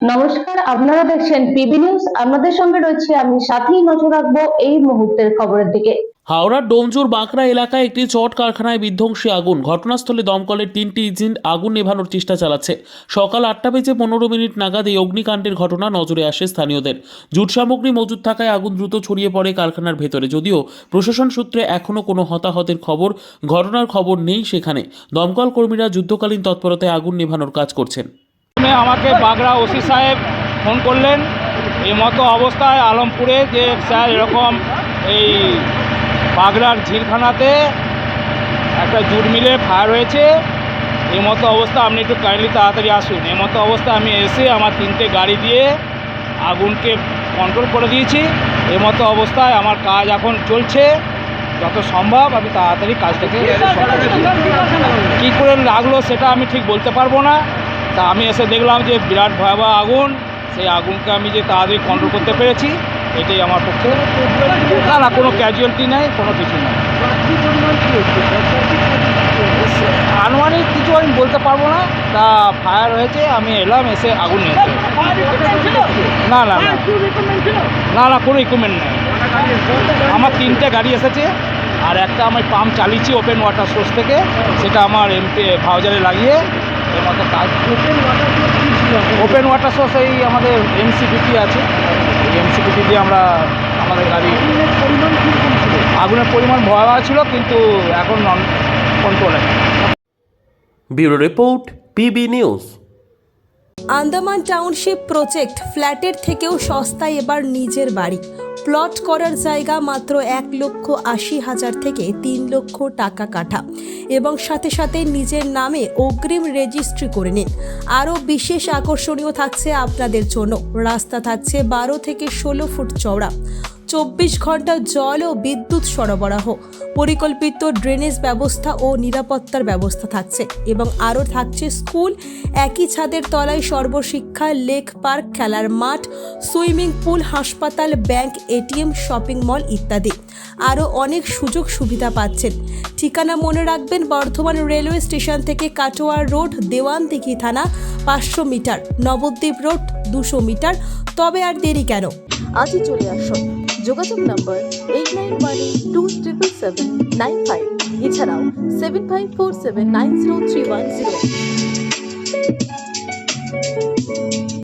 নমস্কার, আপনারা দেখছেন পিবি নিউজ। আপনাদের সঙ্গে রয়েছে আমি, সাথেই নজর রাখবো এই মুহূর্তের খবরের দিকে। হাওড়ার ডোমজুর বাঁকড়া এলাকায় একটি চট কারখানায় বিধ্বংসী আগুন। ঘটনাস্থলে দমকলের 3টি ইঞ্জিন আগুন নেভানোর চেষ্টা চালাচ্ছে। সকাল 8:15 নাগাদ এই অগ্নিকাণ্ডের ঘটনা নজরে আসে স্থানীয়দের। জুট সামগ্রী মজুত থাকায় আগুন দ্রুত ছড়িয়ে পড়ে কারখানার ভেতরে। যদিও প্রশাসন সূত্রে এখনও কোনো হতাহতের ঘটনার খবর নেই সেখানে। দমকল কর্মীরা যুদ্ধকালীন তৎপরতায় আগুন নেভানোর কাজ করছেন। আমাকে বাগড়া ওসি সাহেব ফোন করলেন এই মতো অবস্থায় আলমপুরে, যে স্যার এরকম এই বাগড়ার ঝিলখানাতে একটা জুট মিলে ফায়ার হয়েছে, এই মতো অবস্থা আপনি একটু কাইন্ডলি তাড়াতাড়ি আসুন। এই মতো অবস্থা আমি এসে আমার 3টে গাড়ি দিয়ে আগুনকে কন্ট্রোল করে দিয়েছি। এই মতো অবস্থায় আমার কাজ এখন চলছে, যত সম্ভব আমি তাড়াতাড়ি কাজটাকে কী করে লাগলো সেটা আমি ঠিক বলতে পারবো না। তা আমি এসে দেখলাম যে বিরাট ভয়াবহ আগুন, সেই আগুনকে আমি যে তাড়াতাড়ি কন্ট্রোল করতে পেরেছি, এটাই আমার পক্ষে। না কোনো ক্যাজুয়ালিটি নেই, কোনো কিছু নেই। আনুমানিক কিছু আমি বলতে পারবো না। তা ফায়ার হয়েছে, আমি এলাম, এসে আগুন নিয়েছে। না না না না না কোনো ইকুইপমেন্ট নেই। আমার 3টে গাড়ি এসেছে, আর একটা আমি পাম্প চালিয়েছি ওপেন ওয়াটার সোর্স থেকে, সেটা আমার এমপি ভাউজারে লাগিয়ে এর মতো কাজ। ওপেন ওয়াটার সোর্স এই আমাদের এমসিপিটি আছে, এই এমসিপিটি দিয়ে আমরা আমাদের গাড়ি। আগুনের পরিমাণ ভয়াবহ ছিল, কিন্তু এখন নন কন্ট্রোলে। Bureau report, PB news. Andaman township project ফ্ল্যাটের থেকেও সস্তায় এবার নিজের বাড়ি। প্লট করার জায়গা মাত্র 1,80,000 থেকে 3 লক্ষ টাকা কাঠা, এবং সাথে সাথে নিজের নামে অগ্রিম রেজিস্ট্রি করে নিন। আরও বিশেষ আকর্ষণীয় থাকছে আপনাদের জন্য। রাস্তা থাকছে 12 থেকে 16 ফুট চওড়া, 24 ঘন্টা জল ও বিদ্যুৎ সরবরাহ, পরিকল্পিত ড্রেনেজ ব্যবস্থা ও নিরাপত্তার ব্যবস্থা থাকছে, এবং আরও থাকছে স্কুল, একই ছাদের তলায় সর্বশিক্ষা, লেক পার্ক, খেলার মাঠ, সুইমিং পুল, হাসপাতাল, ব্যাংক, এটিএম, শপিং মল ইত্যাদি। আরও অনেক সুযোগ সুবিধা পাচ্ছেন। ঠিকানা মনে রাখবেন, বর্ধমান রেলওয়ে স্টেশন থেকে কাটোয়ার রোড, দেওয়ানদিঘি থানা 500 মিটার, নবদ্বীপ রোড 200 মিটার। তবে আর দেরি কেন, আজই চলে আসুন। যোগাযোগ নম্বর 8918277795, এছাড়াও 7547903108।